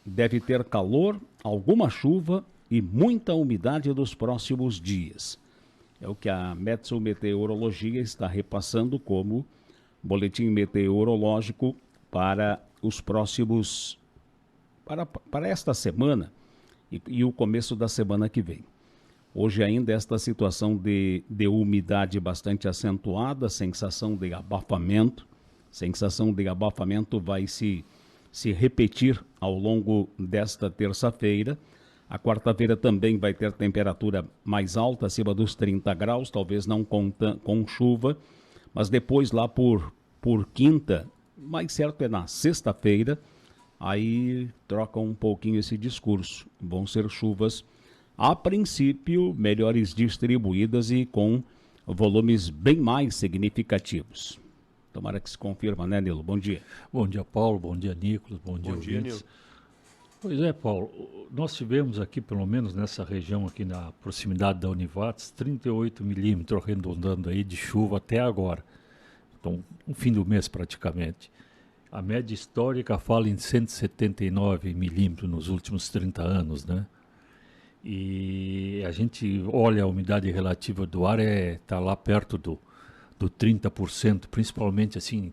deve ter calor, alguma chuva e muita umidade nos próximos dias. É o que a Meteo-Meteorologia está repassando como boletim meteorológico para os próximos, para esta semana e o começo da semana que vem. Hoje ainda esta situação de umidade bastante acentuada, sensação de abafamento vai se repetir ao longo desta terça-feira. A quarta-feira também vai ter temperatura mais alta, acima dos 30 graus, talvez não com chuva, mas depois lá por quinta, mais certo é na sexta-feira, aí troca um pouquinho esse discurso. Vão ser chuvas, a princípio, melhores distribuídas e com volumes bem mais significativos. Tomara que se confirma, né, Nilo? Bom dia. Bom dia, Paulo. Bom dia, Nicolas. Bom dia, Nilo. Pois é, Paulo. Nós tivemos aqui, pelo menos nessa região aqui na proximidade da Univates, 38 milímetros, arredondando aí, de chuva até agora. Então, no fim do mês praticamente. A média histórica fala em 179 milímetros nos últimos 30 anos, né? E a gente olha a umidade relativa do ar, tá lá perto do 30%, principalmente assim,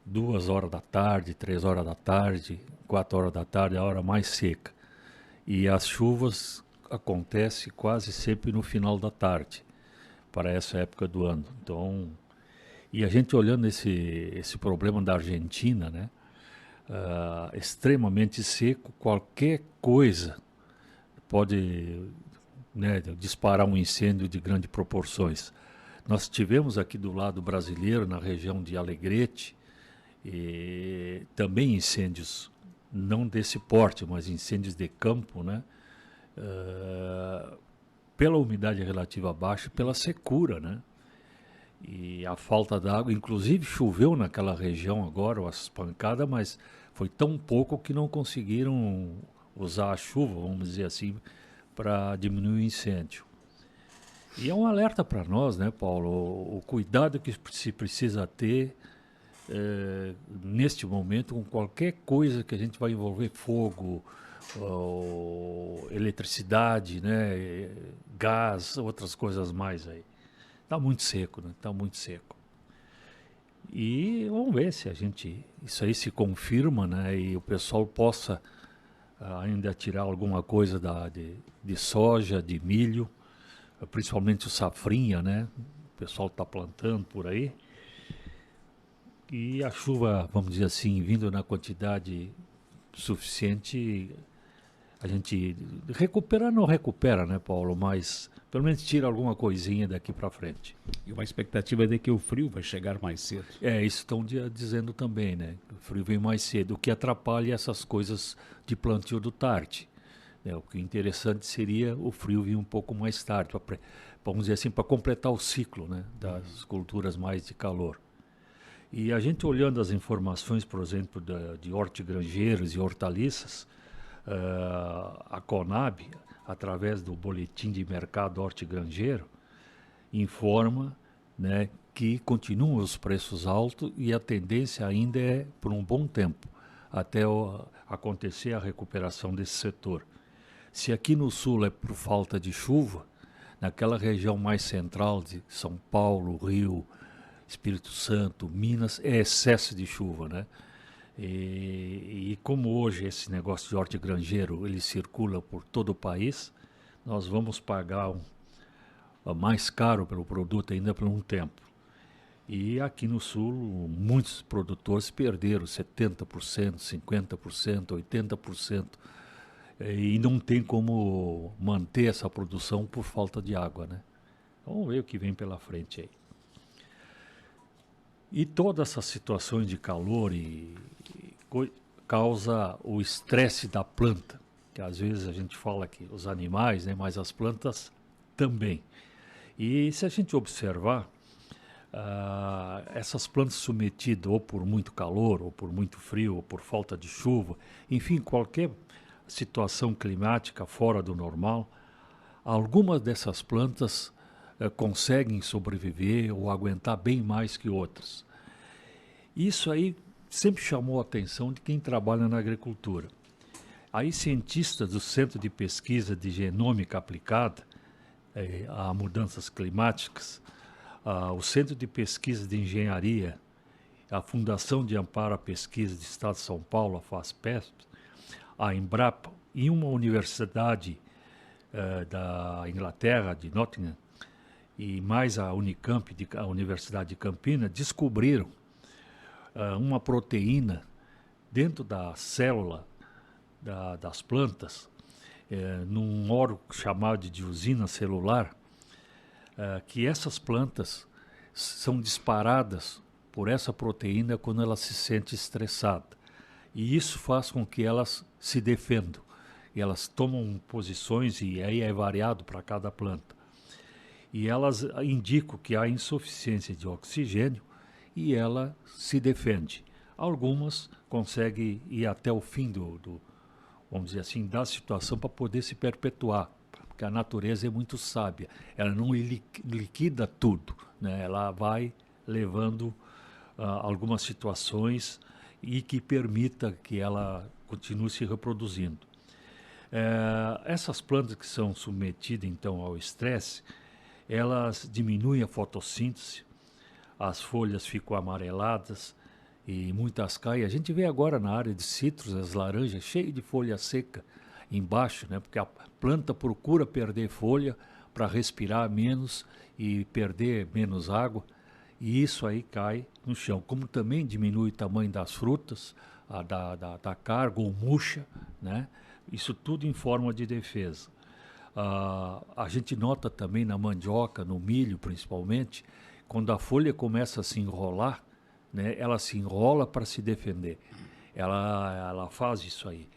2 horas da tarde, 3 horas da tarde, 4 horas da tarde, a hora mais seca. E as chuvas acontecem quase sempre no final da tarde, para essa época do ano. Então, e a gente olhando esse problema da Argentina, né, extremamente seco, qualquer coisa pode, né, disparar um incêndio de grandes proporções. Nós tivemos aqui do lado brasileiro, na região de Alegrete, também incêndios, não desse porte, mas incêndios de campo, né? Pela umidade relativa baixa, pela secura, né? E a falta d'água, inclusive choveu naquela região agora, as pancadas, mas foi tão pouco que não conseguiram usar a chuva, vamos dizer assim, para diminuir o incêndio. E é um alerta para nós, né, Paulo? O cuidado que se precisa ter neste momento com qualquer coisa que a gente vai envolver, fogo, eletricidade, né, gás, outras coisas mais aí. Está muito seco, né? Está muito seco. E vamos ver se isso aí se confirma, né, e o pessoal possa ainda tirar alguma coisa de soja, de milho, principalmente o safrinha, né? O pessoal está plantando por aí. E a chuva, vamos dizer assim, vindo na quantidade suficiente, a gente não recupera, né, Paulo? Mas pelo menos tira alguma coisinha daqui para frente. E uma expectativa é de que o frio vai chegar mais cedo. Isso estão dizendo também, né? O frio vem mais cedo, o que atrapalha essas coisas de plantio do tarde. O que interessante seria o frio vir um pouco mais tarde, vamos dizer assim, para completar o ciclo, né, das culturas mais de calor. E a gente olhando as informações, por exemplo, de hortigranjeiros e hortaliças, a Conab, através do Boletim de Mercado Hortigranjeiro, informa, né, que continuam os preços altos e a tendência ainda é por um bom tempo, até acontecer a recuperação desse setor. Se aqui no sul é por falta de chuva, naquela região mais central de São Paulo, Rio, Espírito Santo, Minas, é excesso de chuva, né? E como hoje esse negócio de hortigranjeiro, ele circula por todo o país, nós vamos pagar mais caro pelo produto ainda por um tempo. E aqui no sul, muitos produtores perderam 70%, 50%, 80%. E não tem como manter essa produção por falta de água, né? Vamos ver o que vem pela frente aí. E todas essas situações de calor causa o estresse da planta, que às vezes a gente fala que os animais, né, mas as plantas também. E se a gente observar, essas plantas submetidas ou por muito calor, ou por muito frio, ou por falta de chuva, enfim, qualquer situação climática fora do normal, algumas dessas plantas conseguem sobreviver ou aguentar bem mais que outras. Isso aí sempre chamou a atenção de quem trabalha na agricultura. Aí cientistas do Centro de Pesquisa de Genômica Aplicada a Mudanças Climáticas, o Centro de Pesquisa de Engenharia, a Fundação de Amparo à Pesquisa do Estado de São Paulo, a FASPESP, a Embrapa e uma universidade da Inglaterra, de Nottingham, e mais a Unicamp, a Universidade de Campinas, descobriram uma proteína dentro da célula das plantas, num órgão chamado de usina celular, que essas plantas são disparadas por essa proteína quando ela se sente estressada. E isso faz com que elas se defendam. E elas tomam posições, e aí é variado para cada planta. E elas indicam que há insuficiência de oxigênio e ela se defende. Algumas conseguem ir até o fim vamos dizer assim, da situação para poder se perpetuar, porque a natureza é muito sábia. Ela não liquida tudo, né? Ela vai levando algumas situações e que permita que ela continue se reproduzindo. Essas plantas que são submetidas, então, ao estresse, elas diminuem a fotossíntese, as folhas ficam amareladas e muitas caem. A gente vê agora na área de citros, as laranjas cheias de folha seca embaixo, né? Porque a planta procura perder folha para respirar menos e perder menos água, e isso aí cai no chão. Como também diminui o tamanho das frutas, da carga ou murcha, né? Isso tudo em forma de defesa. A gente nota também na mandioca, no milho principalmente, quando a folha começa a se enrolar, né, ela se enrola para se defender. Ela faz isso aí.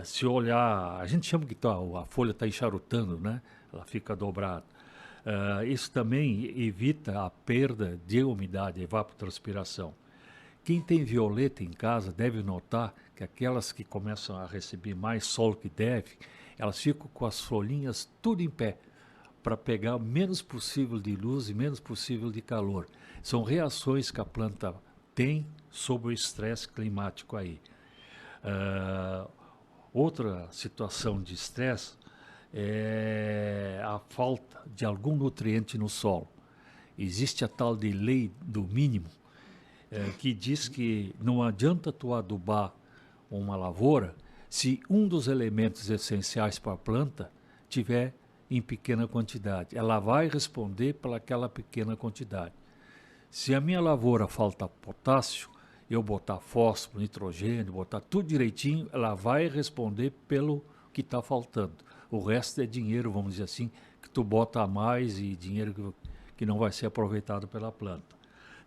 Se olhar, a gente chama que a folha está encharutando, né? Ela fica dobrada. Isso também evita a perda de umidade, evapotranspiração. Quem tem violeta em casa deve notar que aquelas que começam a receber mais sol que deve, elas ficam com as folhinhas tudo em pé, para pegar o menos possível de luz e menos possível de calor. São reações que a planta tem sob o estresse climático aí. Outra situação de estresse é a falta de algum nutriente no solo. Existe a tal de lei do mínimo, que diz que não adianta tu adubar uma lavoura se um dos elementos essenciais para a planta tiver em pequena quantidade. Ela vai responder pelaquela pequena quantidade. Se a minha lavoura falta potássio, eu botar fósforo, nitrogênio, botar tudo direitinho, ela vai responder pelo que está faltando. O resto é dinheiro, vamos dizer assim, que tu bota a mais e dinheiro que não vai ser aproveitado pela planta.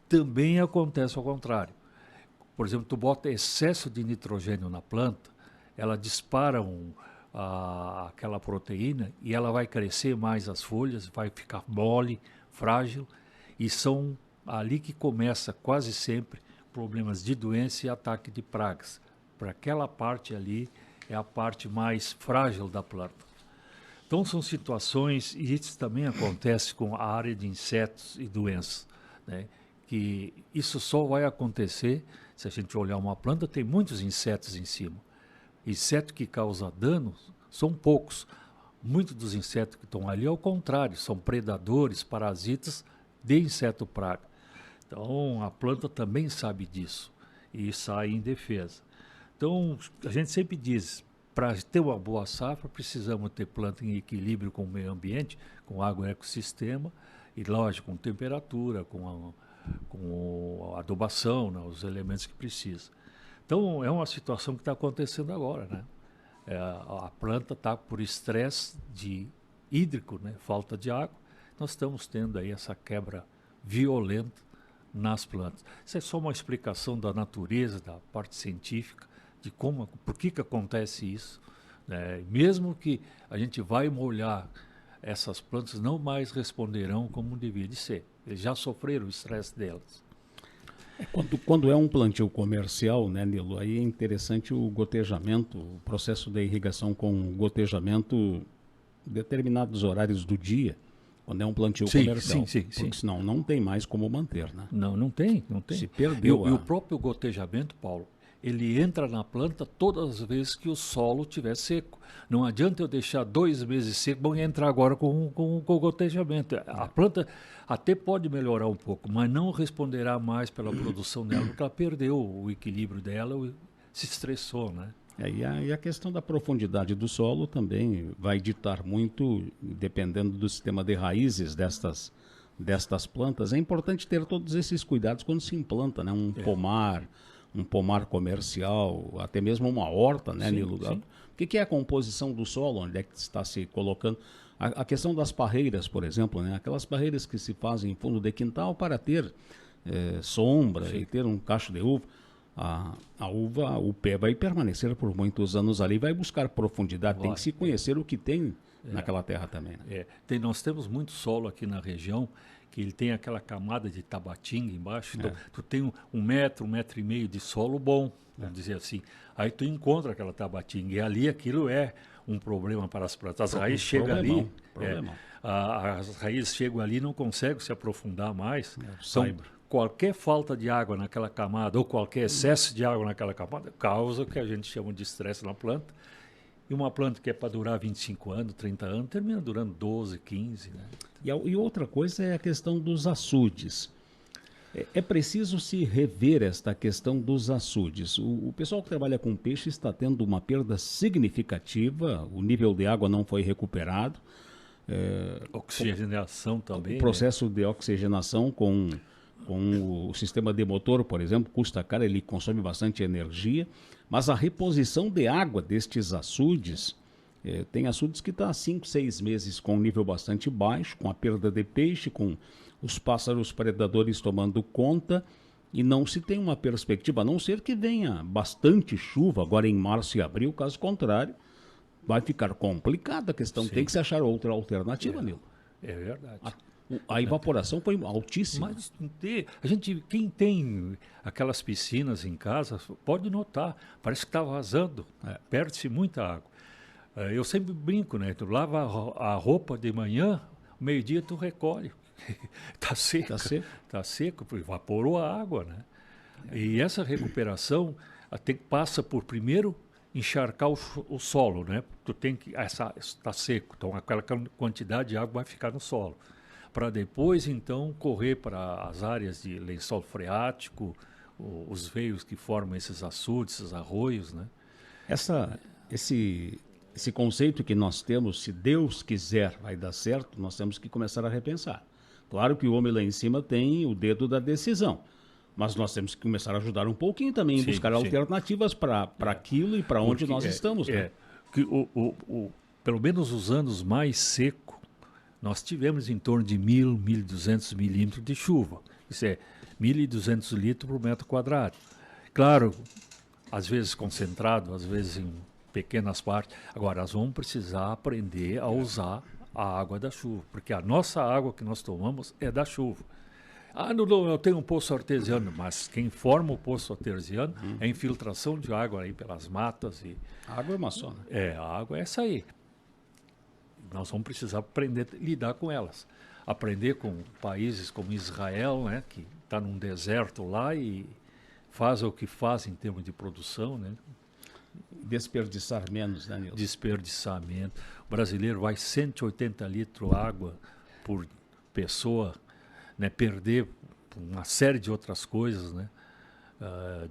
Também acontece ao contrário. Por exemplo, tu bota excesso de nitrogênio na planta, ela dispara aquela proteína e ela vai crescer mais as folhas, vai ficar mole, frágil, e são ali que começa quase sempre problemas de doença e ataque de pragas. Para aquela parte ali é a parte mais frágil da planta. Então são situações, e isso também acontece com a área de insetos e doenças, né? Que isso só vai acontecer se a gente olhar uma planta, tem muitos insetos em cima. Inseto que causa dano são poucos. Muitos dos insetos que estão ali, ao contrário, são predadores, parasitas de inseto praga. Então, a planta também sabe disso e sai em defesa. Então, a gente sempre diz, para ter uma boa safra, precisamos ter planta em equilíbrio com o meio ambiente, com o agroecossistema, e lógico, com temperatura, com a adubação, né, os elementos que precisa. Então, é uma situação que está acontecendo agora, né? A planta está por estresse hídrico, né? Falta de água. Nós estamos tendo aí essa quebra violenta nas plantas. Isso é só uma explicação da natureza, da parte científica, de por que acontece isso, né? Mesmo que a gente vai molhar, essas plantas não mais responderão como devia de ser. Eles já sofreram o estresse delas. Quando é um plantio comercial, né, Nilo, aí é interessante o gotejamento, o processo da irrigação com gotejamento em determinados horários do dia, Quando é um plantio Sim, comercial. sim. Porque senão não tem mais como manter, né? Não tem. Se E, perdeu e o próprio gotejamento, Paulo, ele entra na planta todas as vezes que o solo estiver seco. Não adianta eu deixar 2 meses seco, vão entrar agora com o gotejamento. A planta até pode melhorar um pouco, mas não responderá mais pela produção dela, porque ela perdeu o equilíbrio dela, se estressou, né? E a questão da profundidade do solo também vai ditar muito, dependendo do sistema de raízes destas plantas. É importante ter todos esses cuidados quando se implanta, né? Um pomar comercial, até mesmo uma horta, né, Nilo? Sim. O que é a composição do solo, onde é que está se colocando? A questão das parreiras, por exemplo, né? Aquelas parreiras que se fazem em fundo de quintal para ter sombra e ter um cacho de uva. A uva, o pé vai permanecer por muitos anos ali, vai buscar profundidade, tem que se conhecer o que tem naquela terra também. Né? Nós temos muito solo aqui na região, que ele tem aquela camada de tabatinga embaixo, então tu tem 1 metro e meio de solo bom, vamos dizer assim. Aí tu encontra aquela tabatinga, e ali aquilo é um problema para as plantas. As raízes chegam ali, as raízes chegam ali e não conseguem se aprofundar mais. Então, qualquer falta de água naquela camada ou qualquer excesso de água naquela camada causa o que a gente chama de estresse na planta. E uma planta que é para durar 25 anos, 30 anos, termina durando 12, 15. Né? E outra coisa é a questão dos açudes. É preciso se rever esta questão dos açudes. O pessoal que trabalha com peixe está tendo uma perda significativa, o nível de água não foi recuperado. Oxigenação também. O processo de oxigenação com o sistema de motor, por exemplo, custa caro, ele consome bastante energia, mas a reposição de água destes açudes, tem açudes que estão há 5, 6 meses com um nível bastante baixo, com a perda de peixe, com os pássaros predadores tomando conta, e não se tem uma perspectiva, a não ser que venha bastante chuva agora em março e abril, caso contrário, vai ficar complicada a questão, tem que se achar outra alternativa, Nilo. É verdade. A evaporação foi altíssima. Mas quem tem aquelas piscinas em casa, pode notar, parece que está vazando, perde-se muita água. Eu sempre brinco, né? Tu lava a roupa de manhã, meio-dia tu recolhe. Está seco. Está seco, evaporou a água, né? E essa recuperação passa por primeiro encharcar o solo, né? Tu tem que está seco, então aquela quantidade de água vai ficar no solo. Para depois, então, correr para as áreas de lençol freático, os veios que formam esses açudes, esses arroios, né? Esse conceito que nós temos, se Deus quiser vai dar certo, nós temos que começar a repensar. Claro que o homem lá em cima tem o dedo da decisão, mas nós temos que começar a ajudar um pouquinho também, em buscar alternativas para aquilo e para onde nós estamos. Né? Que pelo menos os anos mais secos, nós tivemos em torno de 1.000, 1.200 milímetros de chuva. Isso é 1.200 litros por metro quadrado. Claro, às vezes concentrado, às vezes em pequenas partes. Agora, nós vamos precisar aprender a usar a água da chuva, porque a nossa água que nós tomamos é da chuva. Não, eu tenho um poço artesiano, mas quem forma o poço artesiano é a infiltração de água aí pelas matas. A água é uma só, né? A água é essa aí. Nós vamos precisar aprender a lidar com elas. Aprender com países como Israel, né, que está num deserto lá e faz o que faz em termos de produção, né? Desperdiçar menos, né, Nilson? Desperdiçar menos. O brasileiro vai 180 litros de água por pessoa, né, perder uma série de outras coisas, né?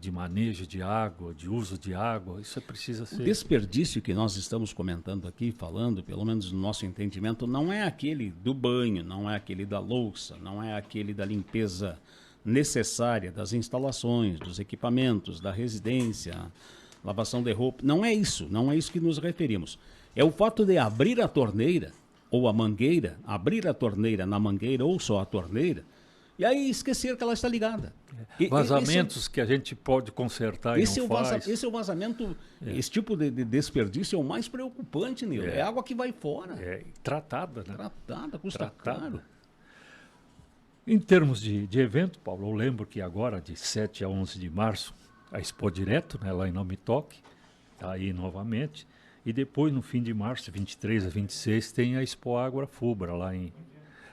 De manejo de água, de uso de água, isso precisa ser... O desperdício que nós estamos comentando aqui, falando, pelo menos no nosso entendimento, não é aquele do banho, não é aquele da louça, não é aquele da limpeza necessária das instalações, dos equipamentos, da residência, lavação de roupa. Não é isso que nos referimos. É o fato de abrir a torneira ou a mangueira, abrir a torneira na mangueira ou só a torneira, e aí esquecer que ela está ligada. Vazamentos que a gente pode consertar e não faz. Esse é o vazamento, esse tipo de desperdício é o mais preocupante, Nilo. É água que vai fora. Tratada, né? Tratada, custa caro. Em termos de evento, Paulo, eu lembro que agora, de 7 a 11 de março, a Expo Direto, né, lá em Nome Toque, está aí novamente. E depois, no fim de março, 23 a 26, tem a Expo Água Fubra, lá em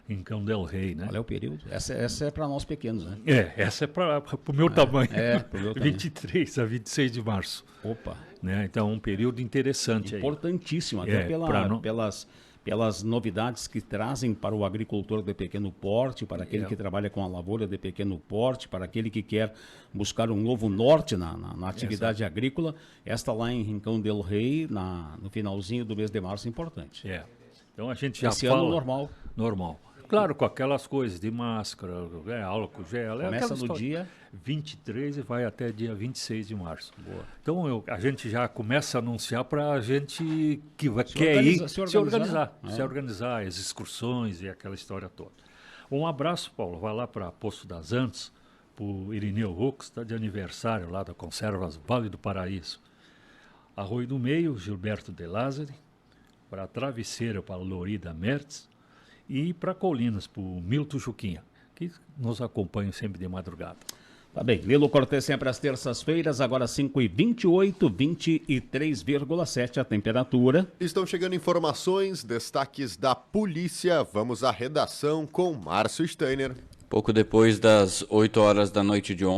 Rincão del Rei, né? Qual é o período? Essa é para nós pequenos, né? Essa é para o meu tamanho. Pro meu tamanho. 23 a 26 de março. Opa. Né? Então, um período interessante aí. Importantíssimo, até pelas novidades que trazem para o agricultor de pequeno porte, para aquele que trabalha com a lavoura de pequeno porte, para aquele que quer buscar um novo norte na atividade agrícola. Esta lá em Rincão del Rei, no finalzinho do mês de março, é importante. Então a gente já Esse fala... ano normal. Claro, com aquelas coisas de máscara, álcool gel. Começa no dia 23 e vai até dia 26 de março. Boa. Então a gente já começa a anunciar para a gente que se organizar, as excursões e aquela história toda. Um abraço, Paulo, vai lá para Poço das Antas, para o Irineu Rux, está de aniversário lá da Conservas Vale do Paraíso. Arroio do Meio, Gilberto de Lázari, para a Travesseira, para a Lorida Mertz, e para Colinas, para o Milton Juquinha, que nos acompanha sempre de madrugada. Tá bem, Lilo Cortez sempre às terças-feiras, agora 5h28, 23,7 a temperatura. Estão chegando informações, destaques da polícia. Vamos à redação com Márcio Steiner. Pouco depois das 8 horas da noite de ontem,